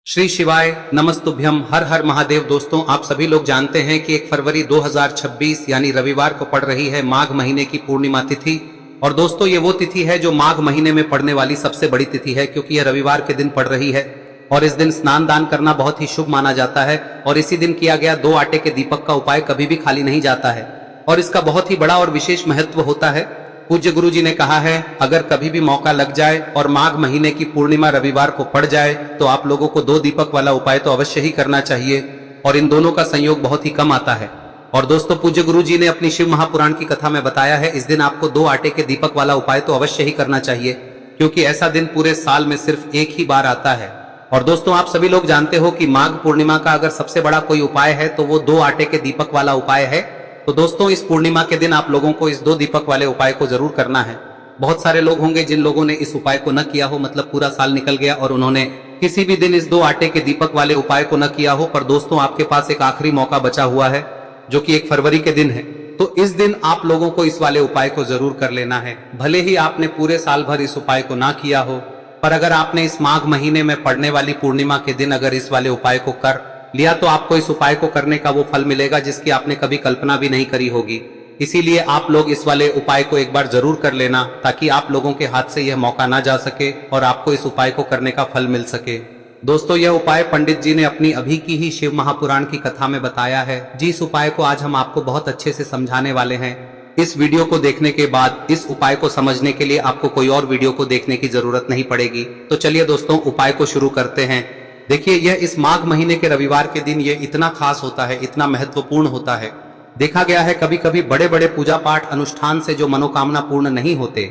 श्री शिवाय नमस्तुभ्यम हर हर महादेव। दोस्तों, आप सभी लोग जानते हैं कि 1 फरवरी 2026 यानी रविवार को पड़ रही है माघ महीने की पूर्णिमा तिथि। और दोस्तों, ये वो तिथि है जो माघ महीने में पड़ने वाली सबसे बड़ी तिथि है, क्योंकि यह रविवार के दिन पड़ रही है। और इस दिन स्नान दान करना बहुत ही शुभ माना जाता है। और इसी दिन किया गया 2 आटे के दीपक का उपाय कभी भी खाली नहीं जाता है और इसका बहुत ही बड़ा और विशेष महत्व होता है। पूज्य गुरु जी ने कहा है, अगर कभी भी मौका लग जाए और माघ महीने की पूर्णिमा रविवार को पड़ जाए तो आप लोगों को 2 दीपक वाला उपाय तो अवश्य ही करना चाहिए। और इन दोनों का संयोग बहुत ही कम आता है। और दोस्तों, पूज्य गुरु जी ने अपनी शिव महापुराण की कथा में बताया है, इस दिन आपको 2 आटे के दीपक वाला उपाय तो अवश्य ही करना चाहिए, क्योंकि ऐसा दिन पूरे साल में सिर्फ एक ही बार आता है। और दोस्तों, आप सभी लोग जानते हो कि माघ पूर्णिमा का अगर सबसे बड़ा कोई उपाय है तो वो 2 आटे के दीपक वाला उपाय है। तो दोस्तों, इस पूर्णिमा के दिन आप लोगों को इस 2 दीपक वाले उपाय को जरूर करना है। बहुत सारे लोग होंगे जिन लोगों ने इस उपाय को न किया हो, मतलब पूरा साल निकल गया और उन्होंने किसी भी दिन इस 2 आटे के दीपक वाले उपाय को न किया हो। पर दोस्तों, आपके पास एक आखिरी मौका बचा हुआ है, जो कि 1 फरवरी के दिन है। तो इस दिन आप लोगों को इस वाले उपाय को जरूर कर लेना है। भले ही आपने पूरे साल भर इस उपाय को ना किया हो, पर अगर आपने इस माघ महीने में पड़ने वाली पूर्णिमा के दिन अगर इस वाले उपाय को कर लिया तो आपको इस उपाय को करने का वो फल मिलेगा जिसकी आपने कभी कल्पना भी नहीं करी होगी। इसीलिए आप लोग इस वाले उपाय को एक बार जरूर कर लेना, ताकि आप लोगों के हाथ से यह मौका ना जा सके और आपको इस उपाय को करने का फल मिल सके। दोस्तों, यह उपाय पंडित जी ने अपनी अभी की ही शिव महापुराण की कथा में बताया है। जिस उपाय को आज हम आपको बहुत अच्छे से समझाने वाले हैं। इस वीडियो को देखने के बाद इस उपाय को समझने के लिए आपको कोई और वीडियो को देखने की जरूरत नहीं पड़ेगी। तो चलिए दोस्तों, उपाय को शुरू करते हैं। देखिए, यह इस माघ महीने के रविवार के दिन ये इतना खास होता है, इतना महत्वपूर्ण होता है। देखा गया है कभी कभी बड़े बड़े पूजा पाठ अनुष्ठान से जो मनोकामना पूर्ण नहीं होते,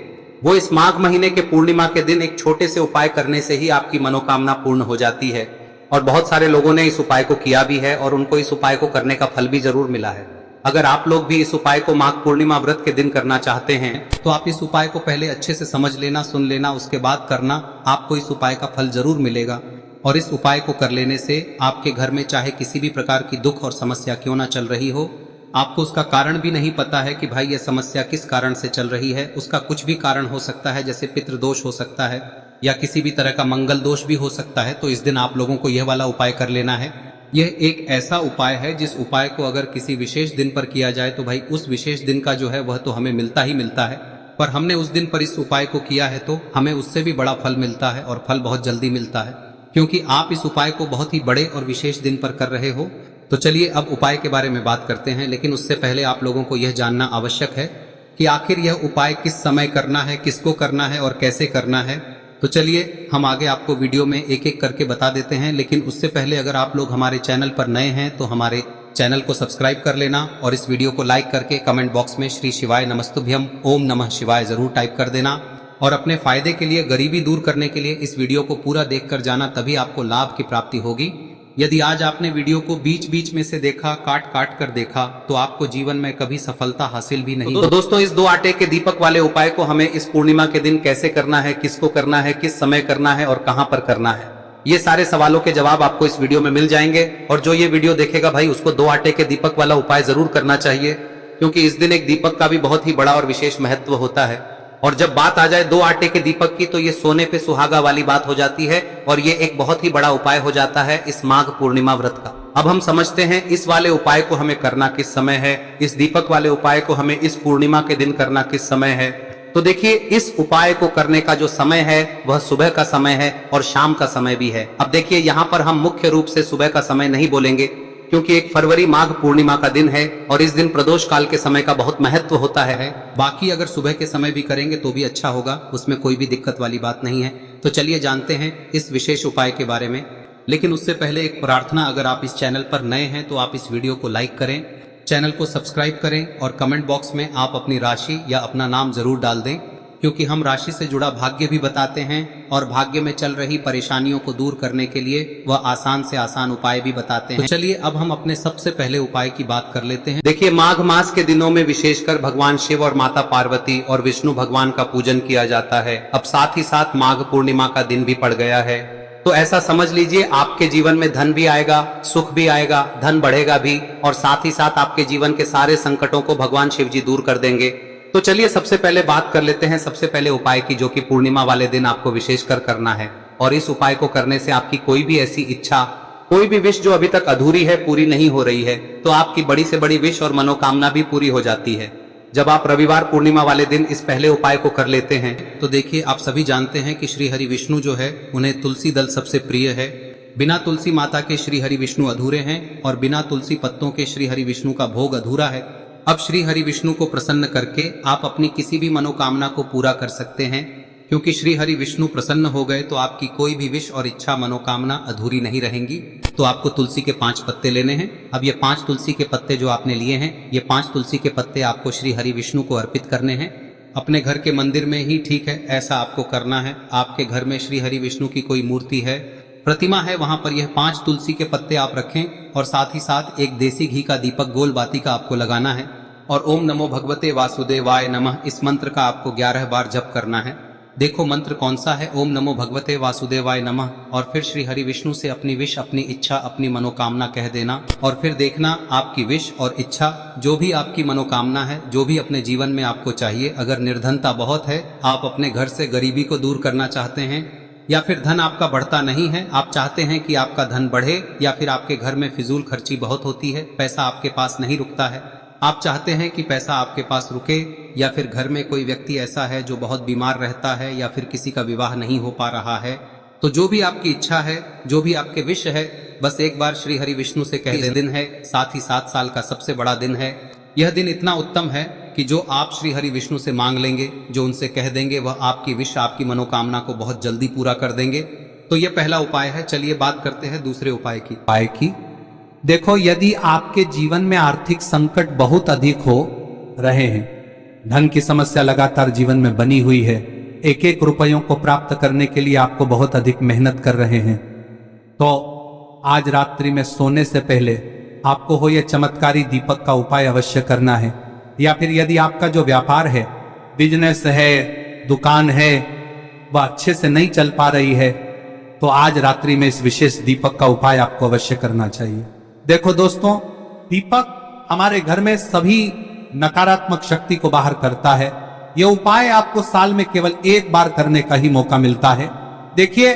वो इस माघ महीने के पूर्णिमा के दिन एक छोटे से उपाय करने से ही आपकी मनोकामना पूर्ण हो जाती है। और बहुत सारे लोगों ने इस उपाय को किया भी है और उनको इस उपाय को करने का फल भी जरूर मिला है। अगर आप लोग भी इस उपाय को माघ पूर्णिमा व्रत के दिन करना चाहते हैं तो आप इस उपाय को पहले अच्छे से समझ लेना, सुन लेना, उसके बाद करना। आपको इस उपाय का फल जरूर मिलेगा। और इस उपाय को कर लेने से आपके घर में चाहे किसी भी प्रकार की दुख और समस्या क्यों ना चल रही हो, आपको उसका कारण भी नहीं पता है कि भाई यह समस्या किस कारण से चल रही है। उसका कुछ भी कारण हो सकता है, जैसे पितृदोष हो सकता है या किसी भी तरह का मंगल दोष भी हो सकता है। तो इस दिन आप लोगों को यह वाला उपाय कर लेना है। यह एक ऐसा उपाय है जिस उपाय को अगर किसी विशेष दिन पर किया जाए तो भाई उस विशेष दिन का जो है वह तो हमें मिलता ही मिलता है। पर हमने उस दिन पर इस उपाय को किया है तो हमें उससे भी बड़ा फल मिलता है, और फल बहुत जल्दी मिलता है, क्योंकि आप इस उपाय को बहुत ही बड़े और विशेष दिन पर कर रहे हो। तो चलिए अब उपाय के बारे में बात करते हैं, लेकिन उससे पहले आप लोगों को यह जानना आवश्यक है कि आखिर यह उपाय किस समय करना है, किसको करना है और कैसे करना है। तो चलिए हम आगे आपको वीडियो में एक एक करके बता देते हैं। लेकिन उससे पहले अगर आप लोग हमारे चैनल पर नए हैं तो हमारे चैनल को सब्सक्राइब कर लेना और इस वीडियो को लाइक करके कमेंट बॉक्स में श्री शिवाय नमस्तुभ्यम ओम नमः शिवाय जरूर टाइप कर देना। और अपने फायदे के लिए, गरीबी दूर करने के लिए इस वीडियो को पूरा देखकर जाना, तभी आपको लाभ की प्राप्ति होगी। यदि आज आपने वीडियो को बीच बीच में से देखा, काट काट कर देखा, तो आपको जीवन में कभी सफलता हासिल भी नहीं। तो दोस्तों, इस 2 आटे के दीपक वाले उपाय को हमें इस पूर्णिमा के दिन कैसे करना है, किसको करना है, किस समय करना है और कहां पर करना है, ये सारे सवालों के जवाब आपको इस वीडियो में मिल जाएंगे। और जो ये वीडियो देखेगा भाई, उसको 2 आटे के दीपक वाला उपाय जरूर करना चाहिए, क्योंकि इस दिन एक दीपक का भी बहुत ही बड़ा और विशेष महत्व होता है। और जब बात आ जाए 2 आटे के दीपक की, तो ये सोने पे सुहागा वाली बात हो जाती है और ये एक बहुत ही बड़ा उपाय हो जाता है इस माघ पूर्णिमा व्रत का। अब हम समझते हैं इस वाले उपाय को हमें करना किस समय है, इस दीपक वाले उपाय को हमें इस पूर्णिमा के दिन करना किस समय है। तो देखिए, इस उपाय को करने का जो समय है वह सुबह का समय है और शाम का समय भी है। अब देखिए, यहाँ पर हम मुख्य रूप से सुबह का समय नहीं बोलेंगे, क्योंकि 1 फरवरी माघ पूर्णिमा का दिन है और इस दिन प्रदोष काल के समय का बहुत महत्व होता है। बाकी अगर सुबह के समय भी करेंगे तो भी अच्छा होगा, उसमें कोई भी दिक्कत वाली बात नहीं है। तो चलिए जानते हैं इस विशेष उपाय के बारे में। लेकिन उससे पहले एक प्रार्थना, अगर आप इस चैनल पर नए हैं तो आप इस वीडियो को लाइक करें, चैनल को सब्सक्राइब करें और कमेंट बॉक्स में आप अपनी राशि या अपना नाम जरूर डाल दें, क्योंकि हम राशि से जुड़ा भाग्य भी बताते हैं और भाग्य में चल रही परेशानियों को दूर करने के लिए वह आसान से आसान उपाय भी बताते हैं। तो चलिए अब हम अपने सबसे पहले उपाय की बात कर लेते हैं। देखिए, माघ मास के दिनों में विशेषकर भगवान शिव और माता पार्वती और विष्णु भगवान का पूजन किया जाता है। अब साथ ही साथ माघ पूर्णिमा का दिन भी पड़ गया है, तो ऐसा समझ लीजिए आपके जीवन में धन भी आएगा, सुख भी आएगा, धन बढ़ेगा भी, और साथ ही साथ आपके जीवन के सारे संकटों को भगवान शिव जी दूर कर देंगे। तो चलिए सबसे पहले बात कर लेते हैं सबसे पहले उपाय की, जो कि पूर्णिमा वाले दिन आपको विशेषकर करना है। और इस उपाय को करने से आपकी कोई भी ऐसी इच्छा, कोई भी विश जो अभी तक अधूरी है, पूरी नहीं हो रही है, तो आपकी बड़ी से बड़ी विश और मनोकामना भी पूरी हो जाती है। जब आप रविवार पूर्णिमा वाले दिन इस पहले उपाय को कर लेते हैं तो देखिए, आप सभी जानते हैं कि श्री हरि विष्णु जो है उन्हें तुलसी दल सबसे प्रिय है। बिना तुलसी माता के श्री हरि विष्णु अधूरे हैं और बिना तुलसी पत्तों के श्री हरि विष्णु का भोग अधूरा है। अब श्री हरि विष्णु को प्रसन्न करके आप अपनी किसी भी मनोकामना को पूरा कर सकते हैं, क्योंकि श्री हरि विष्णु प्रसन्न हो गए तो आपकी कोई भी विश और इच्छा मनोकामना अधूरी नहीं रहेंगी। तो आपको तुलसी के 5 पत्ते लेने हैं। अब ये 5 तुलसी के पत्ते जो आपने लिए हैं, ये 5 तुलसी के पत्ते आपको श्री हरि विष्णु को अर्पित करने हैं। अपने घर के मंदिर में ही ठीक है, ऐसा आपको करना है। आपके घर में श्री हरि विष्णु की कोई मूर्ति है, प्रतिमा है, वहां पर यह 5 तुलसी के पत्ते आप रखें और साथ ही साथ एक देसी घी का दीपक गोल बाती का आपको लगाना है और ओम नमो भगवते वासुदेवाय नमः इस मंत्र का आपको 11 बार जप करना है। देखो मंत्र कौन सा है, ओम नमो भगवते वासुदेवाय नमः, और फिर श्री हरि विष्णु से अपनी विश, अपनी इच्छा, अपनी मनोकामना कह देना और फिर देखना आपकी विश और इच्छा, जो भी आपकी मनोकामना है, जो भी अपने जीवन में आपको चाहिए। अगर निर्धनता बहुत है, आप अपने घर से गरीबी को दूर करना चाहते हैं, या फिर धन आपका बढ़ता नहीं है, आप चाहते हैं कि आपका धन बढ़े, या फिर आपके घर में फिजूल खर्ची बहुत होती है, पैसा आपके पास नहीं रुकता है, आप चाहते हैं कि पैसा आपके पास रुके, या फिर घर में कोई व्यक्ति ऐसा है जो बहुत बीमार रहता है, या फिर किसी का विवाह नहीं हो पा रहा है, तो जो भी आपकी इच्छा है, जो भी आपके विश है, बस एक बार श्री हरि विष्णु से कह दें। दिन है, साथ ही 7 साल का सबसे बड़ा दिन है। यह दिन इतना उत्तम है कि जो आप श्री हरि विष्णु से मांग लेंगे, जो उनसे कह देंगे, वह आपकी विश, आपकी मनोकामना को बहुत जल्दी पूरा कर देंगे। तो यह पहला उपाय है। चलिए बात करते हैं दूसरे उपाय की। देखो, यदि आपके जीवन में आर्थिक संकट बहुत अधिक हो रहे हैं, धन की समस्या लगातार जीवन में बनी हुई है, एक एक रुपयों को प्राप्त करने के लिए आपको बहुत अधिक मेहनत कर रहे हैं, तो आज रात्रि में सोने से पहले आपको हो यह चमत्कारी दीपक का उपाय अवश्य करना है। या फिर यदि आपका जो व्यापार है, बिजनेस है, दुकान है, वह अच्छे से नहीं चल पा रही है, तो आज रात्रि में इस विशेष दीपक का उपाय आपको अवश्य करना चाहिए। देखो दोस्तों, दीपक हमारे घर में सभी नकारात्मक शक्ति को बाहर करता है। यह उपाय आपको साल में केवल 1 बार करने का ही मौका मिलता है। देखिए,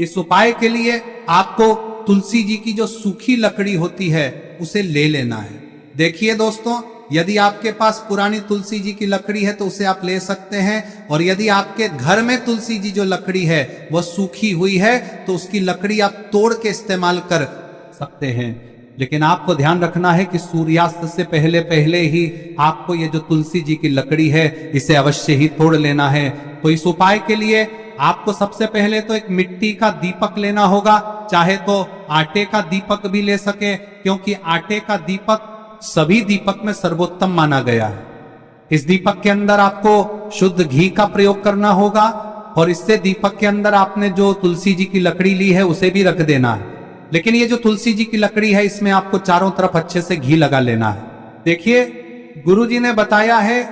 इस उपाय के लिए आपको तुलसी जी की जो सूखी लकड़ी होती है उसे ले लेना है। देखिए दोस्तों, यदि आपके पास पुरानी तुलसी जी की लकड़ी है तो उसे आप ले सकते हैं, और यदि आपके घर में तुलसी जी जो लकड़ी है वह सूखी हुई है तो उसकी लकड़ी आप तोड़ के इस्तेमाल कर सकते हैं। लेकिन आपको ध्यान रखना है कि सूर्यास्त से पहले पहले ही आपको ये जो तुलसी जी की लकड़ी है इसे अवश्य ही तोड़ लेना है। तो इस उपाय के लिए आपको सबसे पहले तो एक मिट्टी का दीपक लेना होगा, चाहे तो आटे का दीपक भी ले सके, क्योंकि आटे का दीपक सभी दीपक में सर्वोत्तम माना गया है। इस दीपक के अंदर आपको शुद्ध घी का प्रयोग करना होगा, और इससे दीपक के अंदर आपने जो तुलसी जी की लकड़ी ली है उसे भी रख देना है। लेकिन ये जो तुलसी जी की लकड़ी है, इसमें आपको चारों तरफ अच्छे से घी लगा लेना है। देखिए, गुरुजी ने बताया है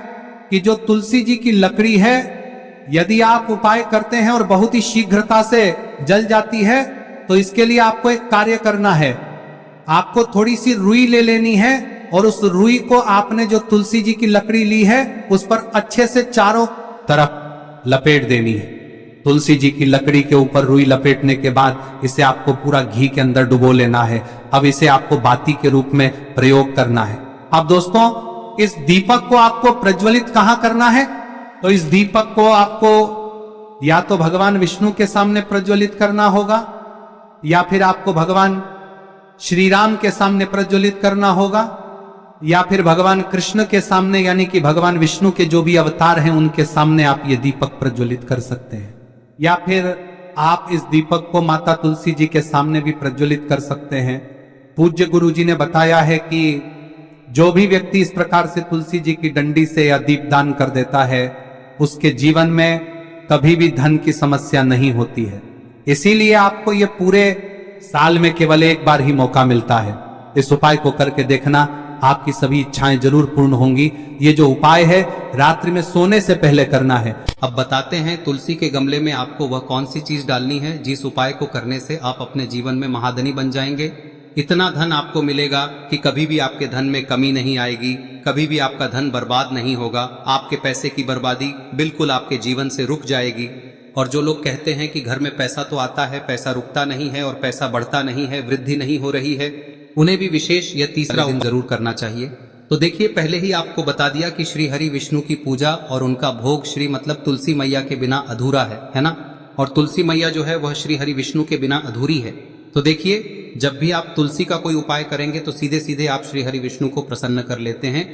कि जो तुलसी जी की लकड़ी है, यदि आप उपाय करते हैं और बहुत ही शीघ्रता से जल जाती है, तो इसके लिए आपको एक कार्य करना है। आपको थोड़ी सी रुई ले लेनी है और उस रुई को आपने जो तुलसी जी की लकड़ी ली है उस पर अच्छे से चारों तरफ लपेट देनी है। तुलसी जी की लकड़ी के ऊपर रुई लपेटने के बाद इसे आपको पूरा घी के अंदर डुबो लेना है। अब इसे आपको बाती के रूप में प्रयोग करना है। अब दोस्तों, इस दीपक को आपको प्रज्वलित कहां करना है? तो इस दीपक को आपको या तो भगवान विष्णु के सामने प्रज्वलित करना होगा, या फिर आपको भगवान श्री राम के सामने प्रज्वलित करना होगा, या फिर भगवान कृष्ण के सामने, यानी कि भगवान विष्णु के जो भी अवतार हैं उनके सामने आप ये दीपक प्रज्वलित कर सकते हैं। या फिर आप इस दीपक को माता तुलसी जी के सामने भी प्रज्वलित कर सकते हैं। पूज्य गुरु जी ने बताया है कि जो भी व्यक्ति इस प्रकार से तुलसी जी की डंडी से या दीपदान कर देता है, उसके जीवन में कभी भी धन की समस्या नहीं होती है। इसीलिए आपको ये पूरे साल में केवल 1 बार ही मौका मिलता है। इस उपाय को करके देखना, आपकी सभी इच्छाएं जरूर पूर्ण होंगी। ये जो उपाय है रात्रि में सोने से पहले करना है। अब बताते हैं तुलसी के गमले में आपको वह कौन सी चीज डालनी है जिस उपाय को करने से आप अपने जीवन में महाधनी बन जाएंगे। इतना धन आपको मिलेगा कि कभी भी आपके धन में कमी नहीं आएगी, कभी भी आपका धन बर्बाद नहीं होगा। आपके पैसे की बर्बादी बिल्कुल आपके जीवन से रुक जाएगी। और जो लोग कहते हैं कि घर में पैसा तो आता है, पैसा रुकता नहीं है और पैसा बढ़ता नहीं है, वृद्धि नहीं हो रही है, उन्हें भी विशेष यह तीसरा दिन जरूर करना चाहिए। तो देखिए, पहले ही आपको बता दिया कि श्री हरि विष्णु की पूजा और उनका भोग श्री मतलब तुलसी मैया के बिना अधूरा है ना। और तुलसी मैया जो है वह श्री हरि विष्णु के बिना अधूरी है। तो देखिए, जब भी आप तुलसी का कोई उपाय करेंगे तो सीधे सीधे आप श्री हरि विष्णु को प्रसन्न कर लेते हैं।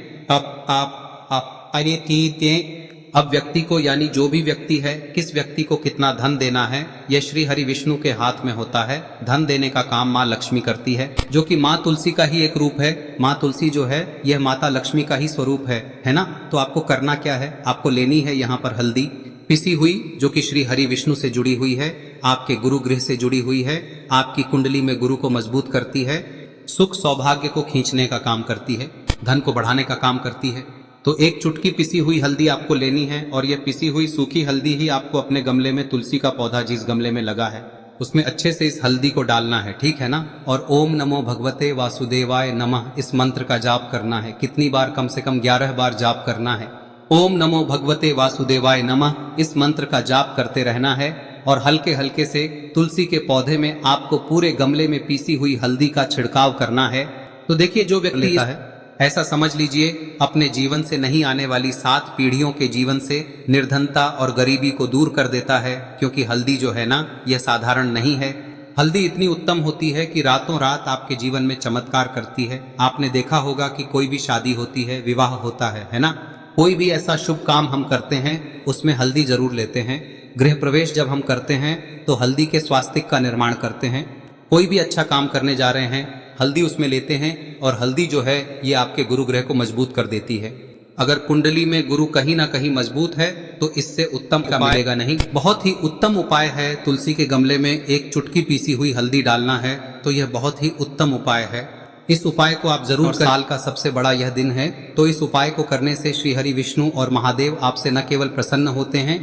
अब व्यक्ति को, यानी जो भी व्यक्ति है, किस व्यक्ति को कितना धन देना है, यह श्री हरि विष्णु के हाथ में होता है। धन देने का काम माँ लक्ष्मी करती है, जो कि माँ तुलसी का ही एक रूप है। माँ तुलसी जो है यह माता लक्ष्मी का ही स्वरूप है ना। तो आपको करना क्या है, आपको लेनी है यहाँ पर हल्दी पिसी हुई, जो कि श्री हरि विष्णु से जुड़ी हुई है, आपके गुरु गृह से जुड़ी हुई है, आपकी कुंडली में गुरु को मजबूत करती है, सुख सौभाग्य को खींचने का काम करती है, धन को बढ़ाने का काम करती है। तो एक चुटकी पिसी हुई हल्दी आपको लेनी है और यह पिसी हुई सूखी हल्दी ही आपको अपने गमले में, तुलसी का पौधा जिस गमले में लगा है उसमें अच्छे से इस हल्दी को डालना है, ठीक है ना। और ओम नमो भगवते वासुदेवाय नमः इस मंत्र का जाप करना है। कितनी बार? कम से कम 11 बार जाप करना है। ओम नमो भगवते वासुदेवाय नमः इस मंत्र का जाप करते रहना है और हल्के हल्के से तुलसी के पौधे में आपको पूरे गमले में पीसी हुई हल्दी का छिड़काव करना है। तो देखिए, जो व्यक्ति लेता है, ऐसा समझ लीजिए अपने जीवन से नहीं आने वाली 7 पीढ़ियों के जीवन से निर्धनता और गरीबी को दूर कर देता है। क्योंकि हल्दी जो है ना, यह साधारण नहीं है। हल्दी इतनी उत्तम होती है कि रातों रात आपके जीवन में चमत्कार करती है। आपने देखा होगा कि कोई भी शादी होती है, विवाह होता है ना, कोई भी ऐसा शुभ काम हम करते हैं उसमें हल्दी जरूर लेते हैं। गृह प्रवेश जब हम करते हैं तो हल्दी के स्वास्तिक का निर्माण करते हैं। कोई भी अच्छा काम करने जा रहे हैं, हल्दी उसमें लेते हैं और हल्दी जो है ये आपके गुरु ग्रह को मजबूत कर देती है। अगर कुंडली में गुरु कहीं ना कहीं मजबूत है तो इससे उत्तम का मिलेगा नहीं। बहुत ही उत्तम उपाय है, तुलसी के गमले में एक चुटकी पीसी हुई हल्दी डालना है, तो यह बहुत ही उत्तम उपाय है। इस उपाय को आप जरूर, साल का सबसे बड़ा यह दिन है, तो इस उपाय को करने से श्री हरि विष्णु और महादेव आपसे न केवल प्रसन्न होते हैं,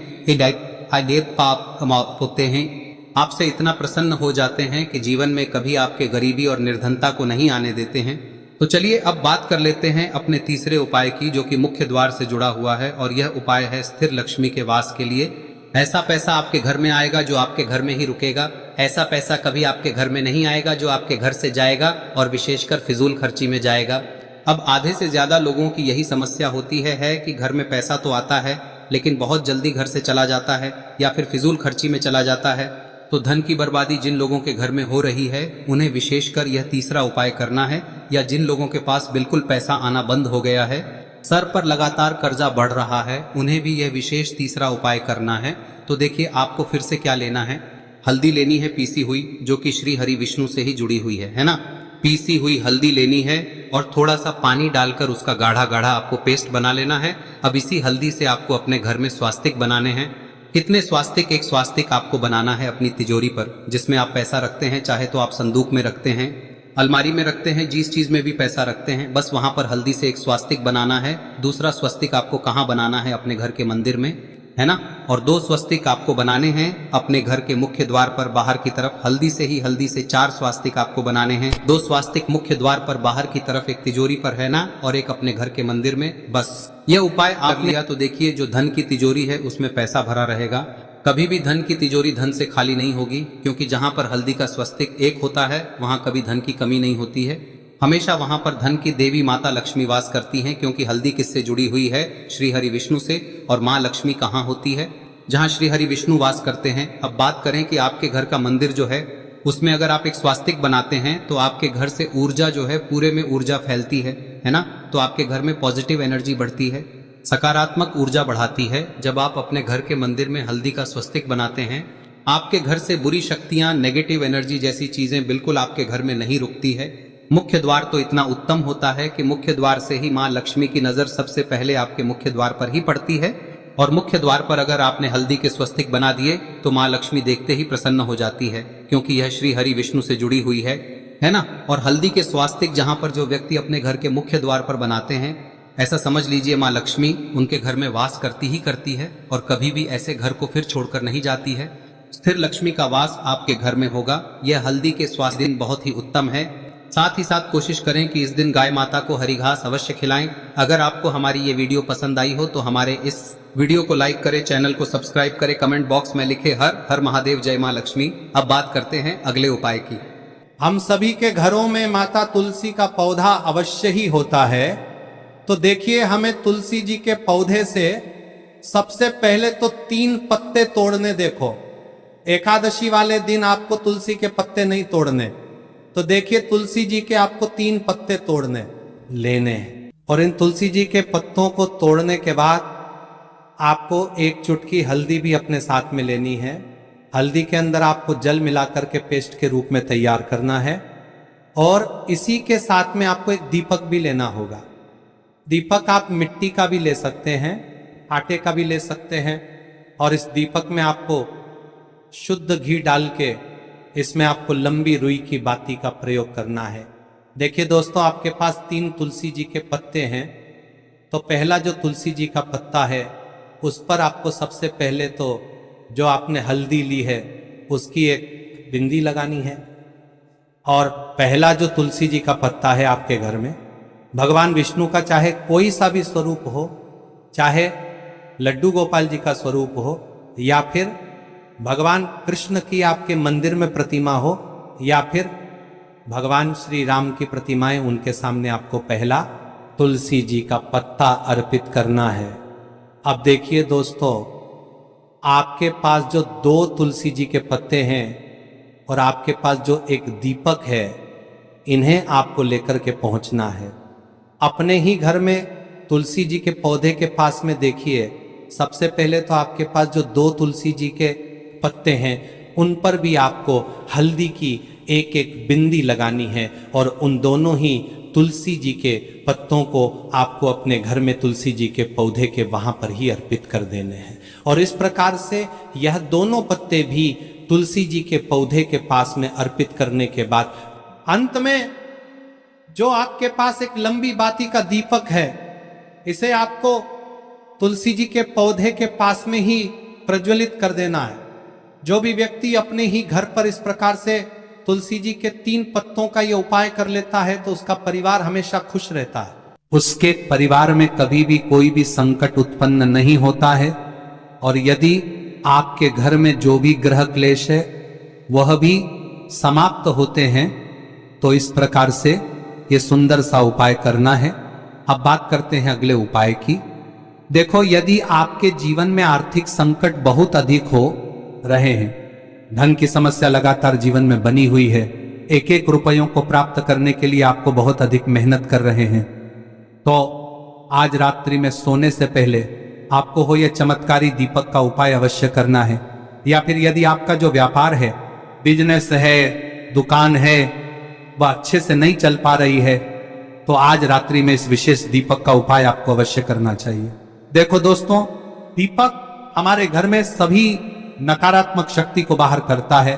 पाप होते हैं, आपसे इतना प्रसन्न हो जाते हैं कि जीवन में कभी आपके गरीबी और निर्धनता को नहीं आने देते हैं। तो चलिए अब बात कर लेते हैं अपने तीसरे उपाय की, जो कि मुख्य द्वार से जुड़ा हुआ है। और यह उपाय है स्थिर लक्ष्मी के वास के लिए। ऐसा पैसा आपके घर में आएगा जो आपके घर में ही रुकेगा। ऐसा पैसा कभी आपके घर में नहीं आएगा जो आपके घर से जाएगा और विशेषकर फिजूल खर्ची में जाएगा। अब आधे से ज्यादा लोगों की यही समस्या होती है कि घर में पैसा तो आता है लेकिन बहुत जल्दी घर से चला जाता है या फिर फिजूल खर्ची में चला जाता है। तो धन की बर्बादी जिन लोगों के घर में हो रही है उन्हें विशेषकर यह तीसरा उपाय करना है। या जिन लोगों के पास बिल्कुल पैसा आना बंद हो गया है, सर पर लगातार कर्जा बढ़ रहा है, उन्हें भी यह विशेष तीसरा उपाय करना है। तो देखिए, आपको फिर से क्या लेना है, हल्दी लेनी है पीसी हुई, जो कि श्री हरि विष्णु से ही जुड़ी हुई है ना। पीसी हुई हल्दी लेनी है और थोड़ा सा पानी डालकर उसका गाढ़ा गाढ़ा आपको पेस्ट बना लेना है। अब इसी हल्दी से आपको अपने घर में स्वास्तिक बनाने हैं। कितने स्वास्तिक? एक स्वास्तिक आपको बनाना है अपनी तिजोरी पर, जिसमें आप पैसा रखते हैं। चाहे तो आप संदूक में रखते हैं, अलमारी में रखते हैं, जिस चीज में भी पैसा रखते हैं, बस वहां पर हल्दी से एक स्वास्तिक बनाना है। दूसरा स्वस्तिक आपको कहाँ बनाना है? अपने घर के मंदिर में, है ना। और 2 स्वस्तिक आपको बनाने हैं अपने घर के मुख्य द्वार पर बाहर की तरफ। हल्दी से 4 स्वास्तिक आपको बनाने हैं। 2 स्वास्तिक मुख्य द्वार पर बाहर की तरफ, एक तिजोरी पर, है ना, और एक अपने घर के मंदिर में। बस यह उपाय आप लिया तो देखिए, जो धन की तिजोरी है उसमें पैसा भरा रहेगा। कभी भी धन की तिजोरी धन से खाली नहीं होगी, क्योंकि जहां पर हल्दी का स्वस्तिक एक होता है वहां कभी धन की कमी नहीं होती है। हमेशा वहां पर धन की देवी माता लक्ष्मी वास करती हैं, क्योंकि हल्दी किससे जुड़ी हुई है? श्री हरि विष्णु से। और माँ लक्ष्मी कहाँ होती है? जहाँ श्री हरि विष्णु वास करते हैं। अब बात करें कि आपके घर का मंदिर जो है उसमें अगर आप एक स्वास्तिक बनाते हैं तो आपके घर से ऊर्जा जो है, पूरे में ऊर्जा फैलती है ना। तो आपके घर में पॉजिटिव एनर्जी बढ़ती है, सकारात्मक ऊर्जा बढ़ाती है। जब आप अपने घर के मंदिर में हल्दी का स्वस्तिक बनाते हैं, आपके घर से बुरी शक्तियां, नेगेटिव एनर्जी जैसी चीजें बिल्कुल आपके घर में नहीं रुकती है। मुख्य द्वार तो इतना उत्तम होता है कि मुख्य द्वार से ही माँ लक्ष्मी की नजर सबसे पहले आपके मुख्य द्वार पर ही पड़ती है। और मुख्य द्वार पर अगर आपने हल्दी के स्वस्तिक बना दिए तो माँ लक्ष्मी देखते ही प्रसन्न हो जाती है, क्योंकि यह श्री हरि विष्णु से जुड़ी हुई है ना। और हल्दी के स्वास्तिक जहां पर जो व्यक्ति अपने घर के मुख्य द्वार पर बनाते हैं, ऐसा समझ लीजिए माँ लक्ष्मी उनके घर में वास करती ही करती है और कभी भी ऐसे घर को फिर छोड़कर नहीं जाती है। स्थिर लक्ष्मी का वास आपके घर में होगा। यह हल्दी के स्वास्थ्य दिन बहुत ही उत्तम है। साथ ही साथ कोशिश करें कि इस दिन गाय माता को हरी घास अवश्य खिलाएं। अगर आपको हमारी ये वीडियो पसंद आई हो तो हमारे इस वीडियो को लाइक करें, चैनल को सब्सक्राइब करें, कमेंट बॉक्स में लिखे हर हर महादेव, जय मां लक्ष्मी। अब बात करते हैं अगले उपाय की। हम सभी के घरों में माता तुलसी का पौधा अवश्य ही होता है। तो देखिए, हमें तुलसी जी के पौधे से सबसे पहले तो 3 पत्ते तोड़ने। देखो, एकादशी वाले दिन आपको तुलसी के पत्ते नहीं तोड़ने, तो देखिए तुलसी जी के आपको 3 पत्ते तोड़ने लेने हैं। और इन तुलसी जी के पत्तों को तोड़ने के बाद आपको 1 चुटकी हल्दी भी अपने साथ में लेनी है। हल्दी के अंदर आपको जल मिलाकर के पेस्ट के रूप में तैयार करना है। और इसी के साथ में आपको एक दीपक भी लेना होगा। दीपक आप मिट्टी का भी ले सकते हैं, आटे का भी ले सकते हैं। और इस दीपक में आपको शुद्ध घी डाल के इसमें आपको लंबी रुई की बाती का प्रयोग करना है। देखिए दोस्तों, आपके पास 3 तुलसी जी के पत्ते हैं। तो पहला जो तुलसी जी का पत्ता है उस पर आपको सबसे पहले तो जो आपने हल्दी ली है उसकी एक बिंदी लगानी है। और पहला जो तुलसी जी का पत्ता है आपके घर में, भगवान विष्णु का चाहे कोई सा भी स्वरूप हो, चाहे लड्डू गोपाल जी का स्वरूप हो, या फिर भगवान कृष्ण की आपके मंदिर में प्रतिमा हो, या फिर भगवान श्री राम की प्रतिमाएं, उनके सामने आपको पहला तुलसी जी का पत्ता अर्पित करना है। अब देखिए दोस्तों, आपके पास जो 2 तुलसी जी के पत्ते हैं और आपके पास जो एक दीपक है, इन्हें आपको लेकर के पहुंचना है। अपने ही घर में तुलसी जी के पौधे के पास में देखिए, सबसे पहले तो आपके पास जो 2 तुलसी जी के पत्ते हैं उन पर भी आपको हल्दी की एक एक बिंदी लगानी है। और उन दोनों ही तुलसी जी के पत्तों को आपको अपने घर में तुलसी जी के पौधे के वहां पर ही अर्पित कर देने हैं। और इस प्रकार से यह दोनों पत्ते भी तुलसी जी के पौधे के पास में अर्पित करने के बाद अंत में जो आपके पास एक लंबी बाती का दीपक है, इसे आपको तुलसी जी के पौधे के पास में ही प्रज्वलित कर देना है। जो भी व्यक्ति अपने ही घर पर इस प्रकार से तुलसी जी के 3 पत्तों का ये उपाय कर लेता है तो उसका परिवार हमेशा खुश रहता है। उसके परिवार में कभी भी कोई भी संकट उत्पन्न नहीं होता है। और यदि आपके घर में जो भी ग्रह क्लेश है वह भी समाप्त होते हैं। तो इस प्रकार से ये सुंदर सा उपाय करना है। अब बात करते हैं अगले उपाय की। देखो, यदि आपके जीवन में आर्थिक संकट बहुत अधिक हो रहे हैं, धन की समस्या लगातार जीवन में बनी हुई है, एक एक रुपयों को प्राप्त करने के लिए आपको बहुत अधिक मेहनत कर रहे हैं, तो आज रात्रि में सोने से पहले आपको हो यह चमत्कारी दीपक का उपाय अवश्य करना है। या फिर यदि आपका जो व्यापार है, बिजनेस है, दुकान है, वह अच्छे से नहीं चल पा रही है, तो आज रात्रि में इस विशेष दीपक का उपाय आपको अवश्य करना चाहिए। देखो दोस्तों, दीपक हमारे घर में सभी नकारात्मक शक्ति को बाहर करता है।